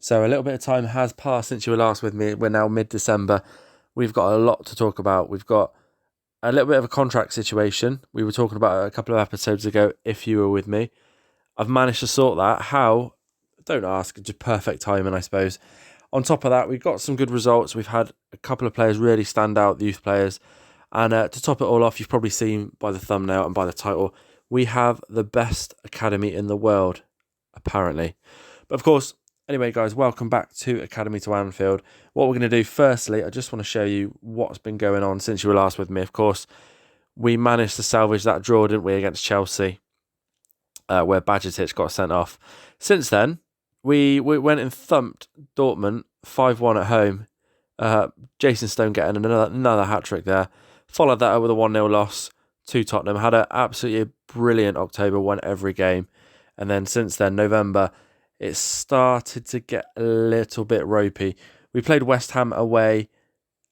So a little bit of time has passed since you were last with me. We're now mid-December. We've got a lot to talk about. We've got a little bit of a contract situation. We were talking about it a couple of episodes ago, if you were with me. I've managed to sort that. How? Don't ask. Just perfect timing, I suppose. On top of that, we've got some good results. We've had a couple of players really stand out, the youth players. And to top it all off, you've probably seen by the thumbnail and by the title, we have the best academy in the world, apparently. But of course, anyway, guys, welcome back to Academy to Anfield. What we're going to do, firstly, I just want to show you what's been going on since you were last with me. Of course, we managed to salvage that draw, didn't we, against Chelsea, where Bajcetic got sent off. Since then, we went and thumped Dortmund 5-1 at home. Jason Stone getting another hat-trick there. Followed that up with a 1-0 loss to Tottenham. Had an absolutely brilliant October, won every game. And then since then, November, it started to get a little bit ropey. We played West Ham away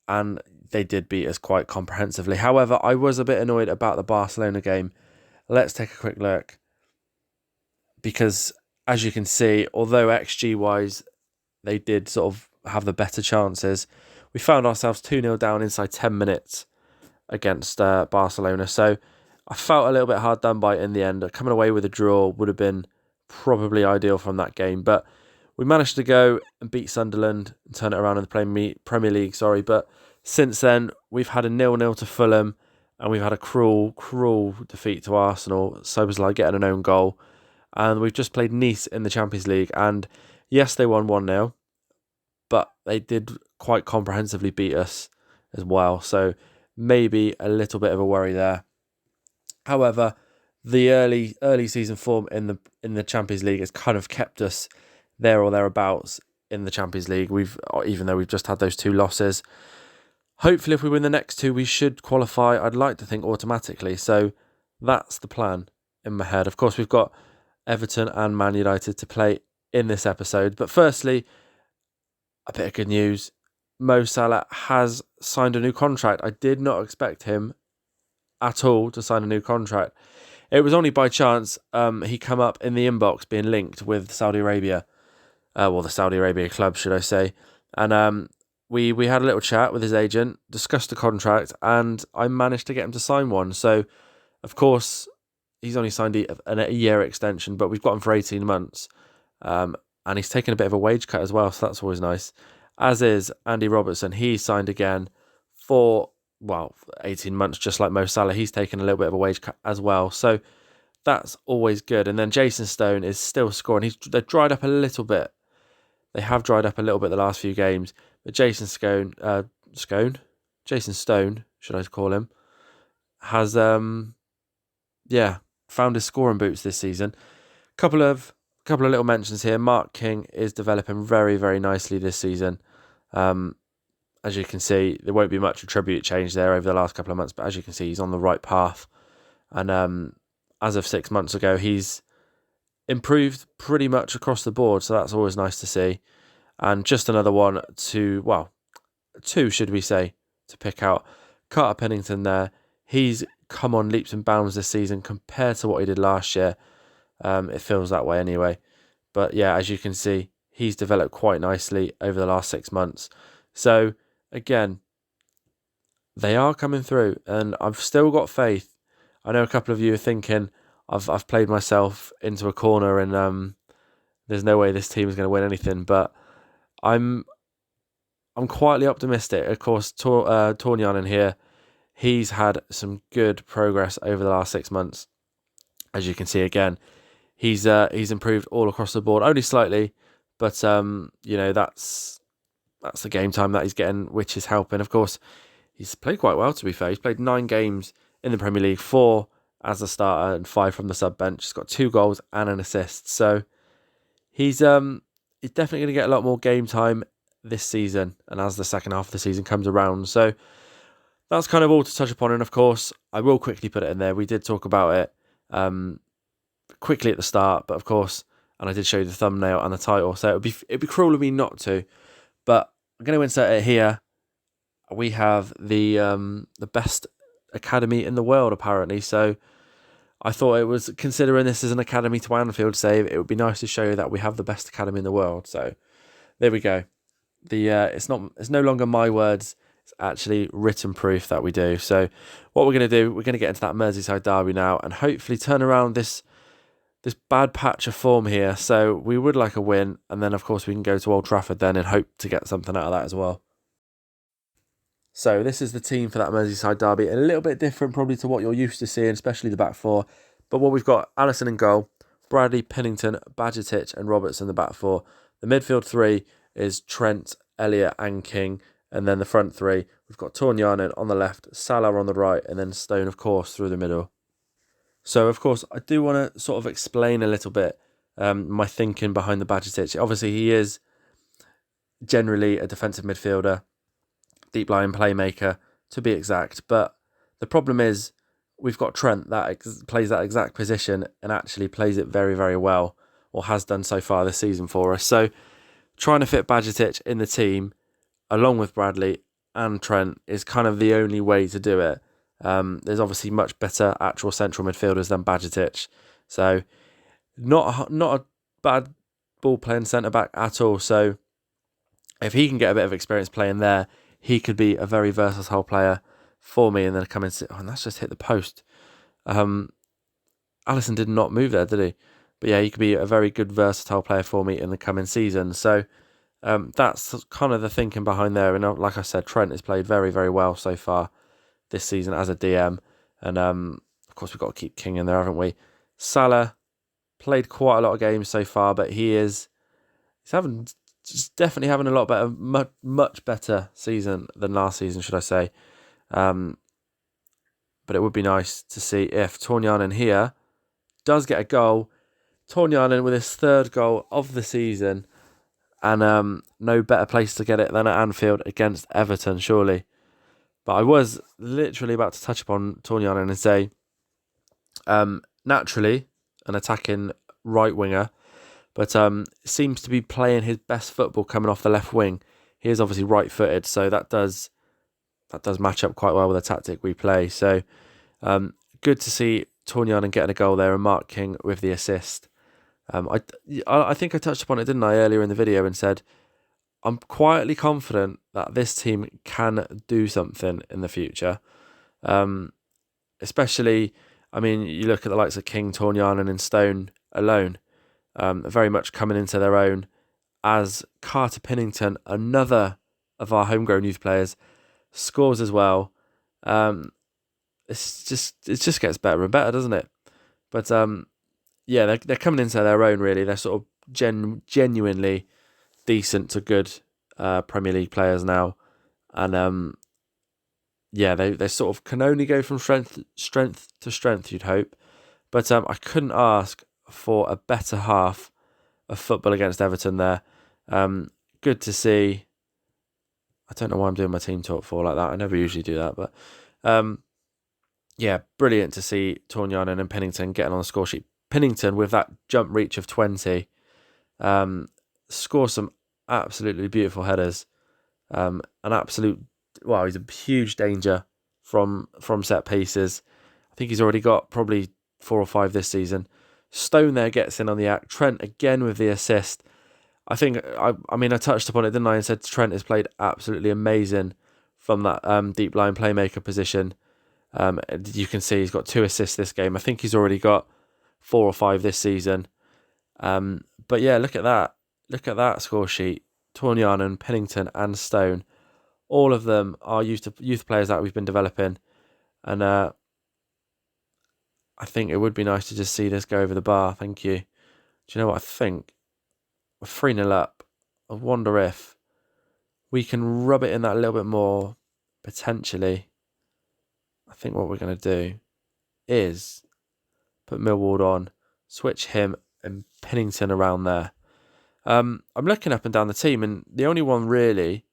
and they did beat us quite comprehensively. However, I was a bit annoyed about the Barcelona game. Let's take a quick look. Because as you can see, although XG-wise, they did sort of have the better chances, we found ourselves 2-0 down inside 10 minutes against Barcelona. So I felt a little bit hard done by in the end. Coming away with a draw would have been probably ideal from that game. But we managed to go and beat Sunderland and turn it around in the Premier League. But since then, we've had a 0-0 to Fulham and we've had a cruel defeat to Arsenal. Szoboszlai getting an own goal. And we've just played Nice in the Champions League. And yes, they won 1-0, but they did quite comprehensively beat us as well. So maybe a little bit of a worry there. However, the early season form in the Champions League has kind of kept us there or thereabouts in the Champions League. Even though we've just had those 2 losses. Hopefully, if we win the next 2, we should qualify. I'd like to think automatically. So that's the plan in my head. Of course, we've got Everton and Man United to play in this episode. But firstly, a bit of good news. Mo Salah has signed a new contract. I did not expect him at all to sign a new contract. It was only by chance he come up in the inbox being linked with Saudi Arabia. The Saudi Arabia club, should I say. And we had a little chat with his agent, discussed the contract, and I managed to get him to sign one. So, of course, he's only signed a year extension, but we've got him for 18 months. And he's taken a bit of a wage cut as well, so that's always nice. As is Andy Robertson. He signed again for 18 months, just like Mo Salah. He's taken a little bit of a wage cut as well. So that's always good. And then Jason Stone is still scoring. They've dried up a little bit. They have dried up a little bit the last few games. But Jason Stone, should I call him, has found his scoring boots this season. Couple of little mentions here. Mark King is developing very, very nicely this season. As you can see, there won't be much attribute change there over the last couple of months, but as you can see, he's on the right path. And as of 6 months ago, he's improved pretty much across the board, so that's always nice to see. And just another one two, should we say, to pick out. Carter Pennington there. He's come on leaps and bounds this season compared to what he did last year. It feels that way anyway. But yeah, as you can see, he's developed quite nicely over the last 6 months. So again, they are coming through and I've still got faith. I know a couple of you are thinking I've played myself into a corner and there's no way this team is going to win anything, but I'm quietly optimistic. Of course, Tornian in here, he's had some good progress over the last 6 months. As you can see again, he's improved all across the board, only slightly, but that's the game time that he's getting, which is helping. Of course, he's played quite well, to be fair. He's played 9 games in the Premier League, 4 as a starter and 5 from the sub bench. He's got 2 goals and an assist, so he's definitely going to get a lot more game time this season and as the second half of the season comes around. So that's kind of all to touch upon. And of course, I will quickly put it in there. We did talk about it quickly at the start, but of course, and I did show you the thumbnail and the title, so it'd be cruel of me not to. But I'm going to insert it here. We have the best academy in the world, apparently. So I thought it was, considering this as an Academy to Anfield save, it would be nice to show you that we have the best academy in the world. So There we go. It's no longer my words. It's actually written proof that we do. So what we're going to do, we're going to get into that Merseyside derby now and hopefully turn around this bad patch of form here. So we would like a win, and then of course we can go to Old Trafford then and hope to get something out of that as well. So this is the team for that Merseyside derby. A little bit different probably to what you're used to seeing, especially the back four. But what we've got, Alisson in goal, Bradley, Pennington, Bajcetic and Roberts in the back four. The midfield three is Trent, Elliott and King. And then the front three, we've got Tornianen on the left, Salah on the right, and then Stone, of course, through the middle. So, of course, I do want to sort of explain a little bit my thinking behind the Bajcetic. Obviously, he is generally a defensive midfielder, deep line playmaker, to be exact. But the problem is we've got Trent that plays that exact position and actually plays it very, very well, or has done so far this season for us. So, trying to fit Bajcetic in the team along with Bradley and Trent is kind of the only way to do it. There's obviously much better actual central midfielders than Bajcetic. So not a bad ball playing centre back at all. So if he can get a bit of experience playing there, he could be a very versatile player for me. And then come and sit. Oh, and that's just hit the post. Alisson did not move there, did he? But yeah, he could be a very good versatile player for me in the coming season. So that's kind of the thinking behind there. And like I said, Trent has played very, very well so far this season as a DM. And of course, we've got to keep King in there, haven't we? Salah played quite a lot of games so far, but he's definitely having a lot better, much better season than last season, should I say. But it would be nice to see if Tornianen here does get a goal. Tornianen with his third goal of the season. And no better place to get it than at Anfield against Everton, surely. But I was literally about to touch upon Tornianen and say, naturally, an attacking right winger, but seems to be playing his best football coming off the left wing. He is obviously right-footed, so that does match up quite well with the tactic we play. So good to see Tornianen getting a goal there and Mark King with the assist. I think I touched upon it, didn't I, earlier in the video and said, I'm quietly confident that this team can do something in the future. Especially, I mean, you look at the likes of King, Tornianen and Stone alone, very much coming into their own, as Carter Pennington, another of our homegrown youth players, scores as well. It just gets better and better, doesn't it? But yeah, they're coming into their own, really. They're sort of genuinely decent to good Premier League players now. And yeah, they sort of can only go from strength to strength, you'd hope. But I couldn't ask for a better half of football against Everton there. Good to see. I don't know why I'm doing my team talk for like that. I never usually do that. But yeah, brilliant to see Tornianen and Pennington getting on the score sheet. Pennington, with that jump reach of 20, scores some absolutely beautiful headers. He's a huge danger from set pieces. I think he's already got probably 4 or 5 this season. Stone there gets in on the act. Trent again with the assist. I think, I touched upon it, didn't I? And said Trent has played absolutely amazing from that deep line playmaker position. You can see he's got 2 assists this game. I think he's already got 4 or 5 this season. But yeah, look at that. Look at that score sheet. Tornianen, Pennington and Stone. All of them are youth players that we've been developing. And I think it would be nice to just see this go over the bar. Thank you. Do you know what I think? We're 3-0 up. I wonder if we can rub it in that a little bit more, potentially. I think what we're going to do is put Millwall on, switch him and Pennington around there. I'm looking up and down the team, and the only one really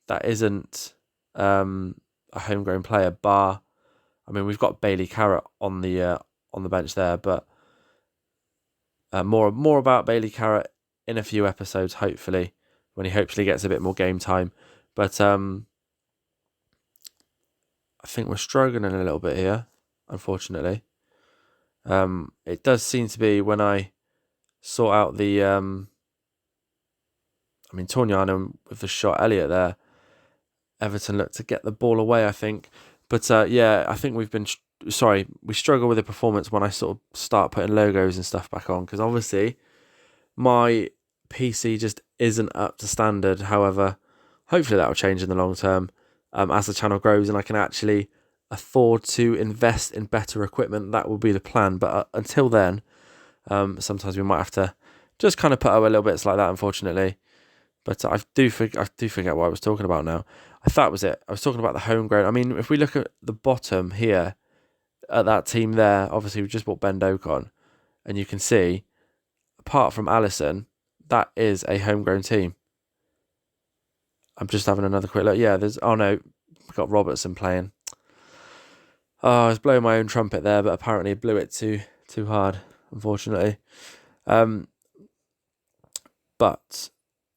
that isn't a homegrown player, bar, we've got Bailey Carrott on the bench there, but more about Bailey Carrott in a few episodes, hopefully, when he hopefully gets a bit more game time. But I think we're struggling a little bit here, unfortunately. It does seem to be when I sort out the I mean, Torniano with the shot, Elliott there. Everton looked to get the ball away, I think. But I think we struggle with the performance when I sort of start putting logos and stuff back on, because obviously my PC just isn't up to standard. However, hopefully that will change in the long term as the channel grows and I can actually afford to invest in better equipment. That will be the plan. But until then, sometimes we might have to just kind of put out a little bits like that, unfortunately. But I do forget what I was talking about now. I thought that was it. I was talking about the homegrown. I mean, if we look at the bottom here, at that team there, obviously we've just brought Ben Doak on, and you can see, apart from Alisson, that is a homegrown team. I'm just having another quick look. Yeah, we've got Robertson playing. Oh, I was blowing my own trumpet there, but apparently blew it too hard, unfortunately. But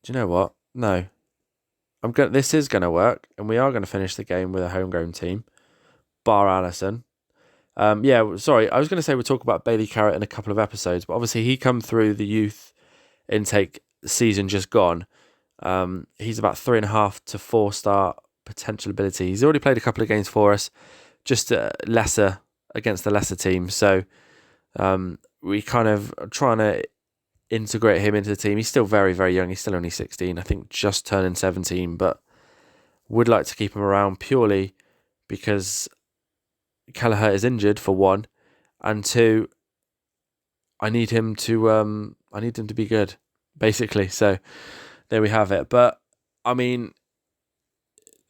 do you know what? No. This is going to work, and we are going to finish the game with a homegrown team, bar Alisson. Sorry, I was going to say we'll talk about Bailey Carrott in a couple of episodes, but obviously he come through the youth intake season just gone. He's about 3.5 to 4 star potential ability. He's already played a couple of games for us, just lesser against the lesser team. So we kind of are trying to integrate him into the team. He's still very, very young. He's still only 16, I think just turning 17, but would like to keep him around purely because Kelleher is injured, for one, and two, I need him to be good, basically. So there we have it. But I mean,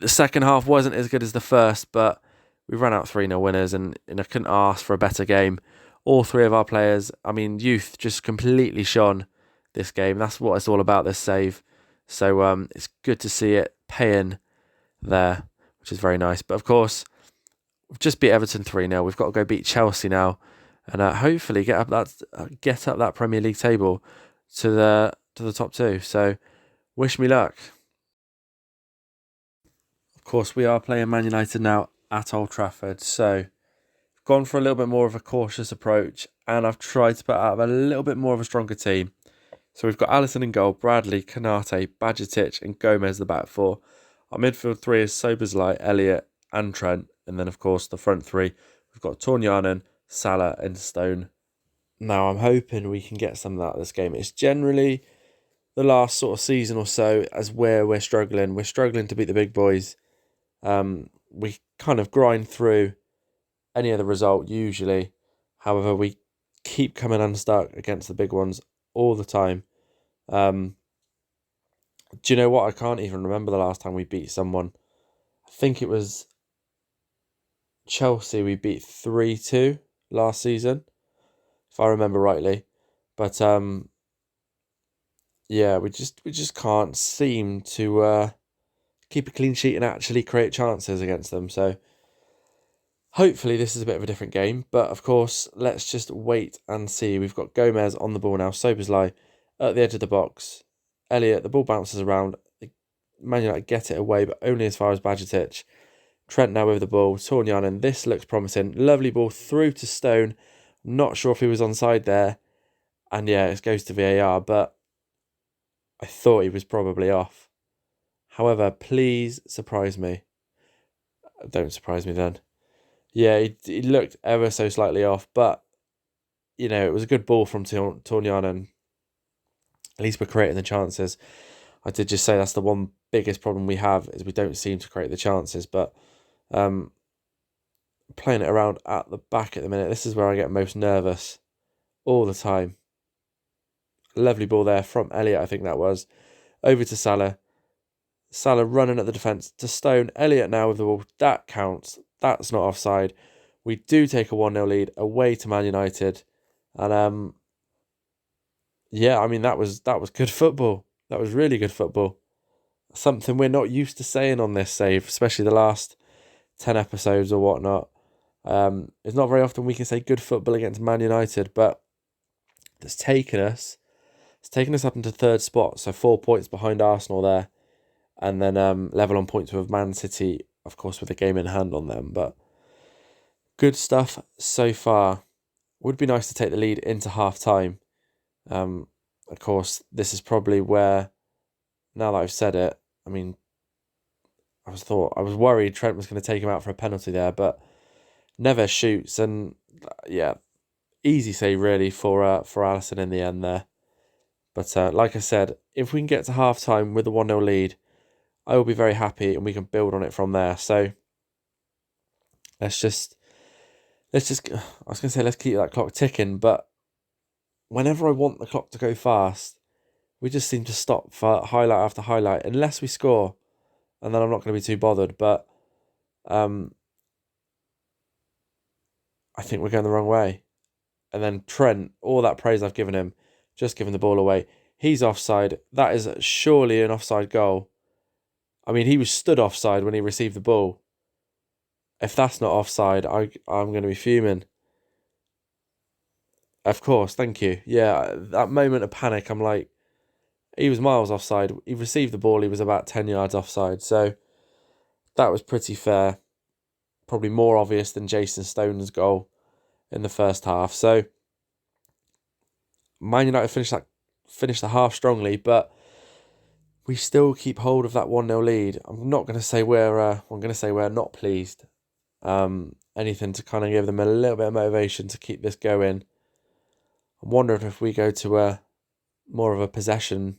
the second half wasn't as good as the first, but we ran out 3-0 winners, and I couldn't ask for a better game. All three of our players, I mean, youth just completely shone this game. That's what it's all about, this save. So it's good to see it paying there, which is very nice. But of course, we've just beat Everton 3-0. We've got to go beat Chelsea now, and hopefully get up that Premier League table to the top two. So wish me luck. Of course, we are playing Man United now at Old Trafford. So gone for a little bit more of a cautious approach, and I've tried to put out a little bit more of a stronger team. So we've got Alisson in goal, Bradley, Konate, Bajcetic and Gomez the back four. Our midfield three is Szoboszlai, Elliott and Trent. And then, of course, the front three, we've got Tornianen, Salah and Stone. Now, I'm hoping we can get some of that out of this game. It's generally the last sort of season or so as where we're struggling. We're struggling to beat the big boys. We kind of grind through any other result usually. However, we keep coming unstuck against the big ones all the time. Do you know what? I can't even remember the last time we beat someone. I think it was Chelsea we beat 3-2 last season, if I remember rightly. But we just can't seem to keep a clean sheet and actually create chances against them. So hopefully this is a bit of a different game. But of course, let's just wait and see. We've got Gomez on the ball now, Szoboszlai at the edge of the box. Elliott, the ball bounces around. Man United get it away, but only as far as Bajcetic. Trent now with the ball. Tornianen, this looks promising. Lovely ball through to Stone. Not sure if he was onside there. And yeah, it goes to VAR, but I thought he was probably off. However, please surprise me. Don't surprise me then. Yeah, he looked ever so slightly off, but it was a good ball from Tornianen. At least we're creating the chances. I did just say that's the one biggest problem we have, is we don't seem to create the chances. But playing it around at the back at the minute, this is where I get most nervous all the time. Lovely ball there from Elliott, I think that was. Over to Salah. Salah running at the defence to Stone. Elliott now with the ball. That counts. That's not offside. We do take a 1-0 lead away to Man United. And that was good football. That was really good football. Something we're not used to saying on this save, especially the last 10 episodes or whatnot. It's not very often we can say good football against Man United, but it's taken us up into third spot, so 4 points behind Arsenal there, and then level on points with Man City, of course, with a game in hand on them. But good stuff so far. Would be nice to take the lead into half time. Of course, this is probably where now that I've said it, I mean, I was worried Trent was going to take him out for a penalty there, but Neves shoots, and yeah, easy save really for Alisson in the end there. But like I said, if we can get to half time with a 1-0 lead, I will be very happy, and we can build on it from there. So let's just I was going to say let's keep that clock ticking, but whenever I want the clock to go fast, we just seem to stop for highlight after highlight unless we score, and then I'm not going to be too bothered. But I think we're going the wrong way. And then Trent, all that praise I've given him, just giving the ball away. He's offside. That is surely an offside goal. I mean, he was stood offside when he received the ball. If that's not offside, I'm going to be fuming. Of course, thank you. Yeah, that moment of panic, I'm like, he was miles offside. He received the ball, he was about 10 yards offside. So that was pretty fair. Probably more obvious than Jason Stone's goal in the first half. So Man United finished the half strongly, but we still keep hold of that 1-0 lead. I'm going to say we're not pleased. Anything to kind of give them a little bit of motivation to keep this going. I'm wondering if we go to more of a positive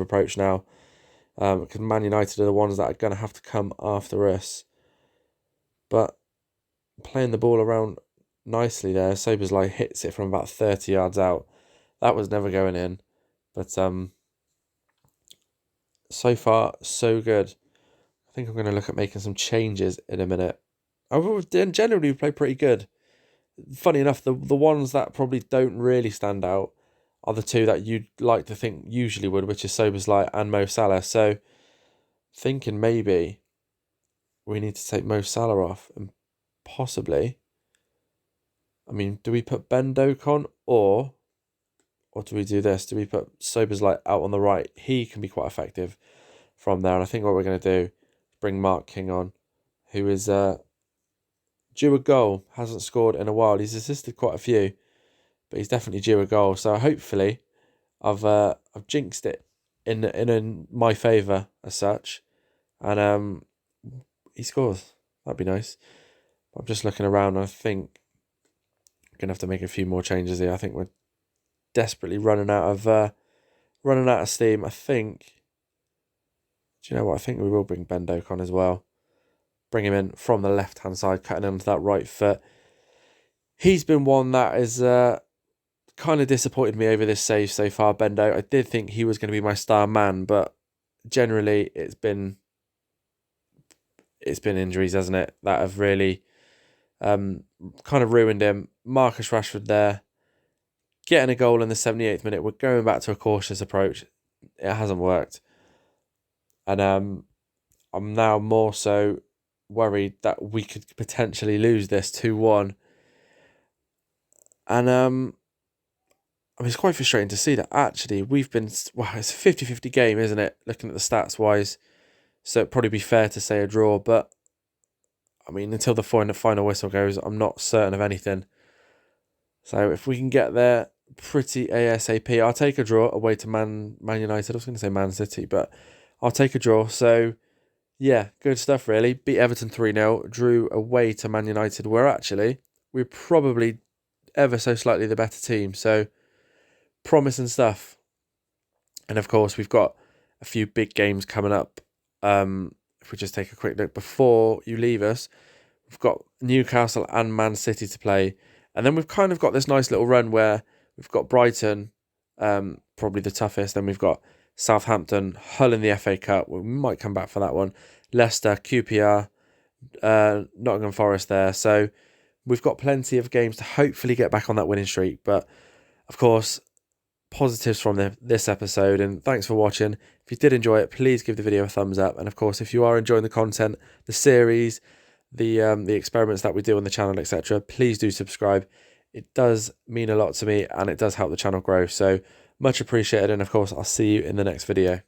approach now, because Man United are the ones that are going to have to come after us. But playing the ball around nicely there, Sobersley hits it from about 30 yards out. That was never going in. But so far, so good. I think I'm going to look at making some changes in a minute. Generally, we play pretty good. Funny enough, the ones that probably don't really stand out are the two that you'd like to think usually would, which is Sobersley and Mo Salah. So thinking maybe we need to take Mo Salah off and possibly, I mean, do we put Ben Doak on or do we do this? Do we put Sobersley out on the right? He can be quite effective from there. And I think what we're going to do is bring Mark King on, who is due a goal. Hasn't scored in a while. He's assisted quite a few, but he's definitely due a goal. So hopefully I've jinxed it in my favour as such. And he scores. That'd be nice. I'm just looking around. I think I'm going to have to make a few more changes here. I think we're desperately running out of steam. I think. Do you know what? I think we will bring Ben Doak on as well. Bring him in from the left-hand side, cutting onto that right foot. He's been one that has kind of disappointed me over this save so far, Ben Doak. I did think he was going to be my star man, but generally it's been injuries, hasn't it, that have really kind of ruined him. Marcus Rashford there, getting a goal in the 78th minute. We're going back to a cautious approach. It hasn't worked. And I'm now more so worried that we could potentially lose this 2-1. And I mean, it's quite frustrating to see that actually we've been, it's a 50-50 game, isn't it, looking at the stats wise. So it'd probably be fair to say a draw, but I mean, until the final whistle goes, I'm not certain of anything. So if we can get there pretty ASAP, I'll take a draw away to Man United. I was going to say Man City, but I'll take a draw. So yeah, good stuff really. Beat Everton 3-0, drew away to Man United, where actually we're probably ever so slightly the better team. So promising stuff. And of course, we've got a few big games coming up. If we just take a quick look before you leave us, we've got Newcastle and Man City to play. And then we've kind of got this nice little run where we've got Brighton, probably the toughest. Then we've got Southampton, Hull in the FA Cup. We might come back for that one. Leicester, QPR, Nottingham Forest there. So we've got plenty of games to hopefully get back on that winning streak. But of course, positives from this episode, and thanks for watching. If you did enjoy it, please give the video a thumbs up. And of course, if you are enjoying the content, the series, the experiments that we do on the channel, etc., please do subscribe. It does mean a lot to me, and it does help the channel grow. So much appreciated. And of course, I'll see you in the next video.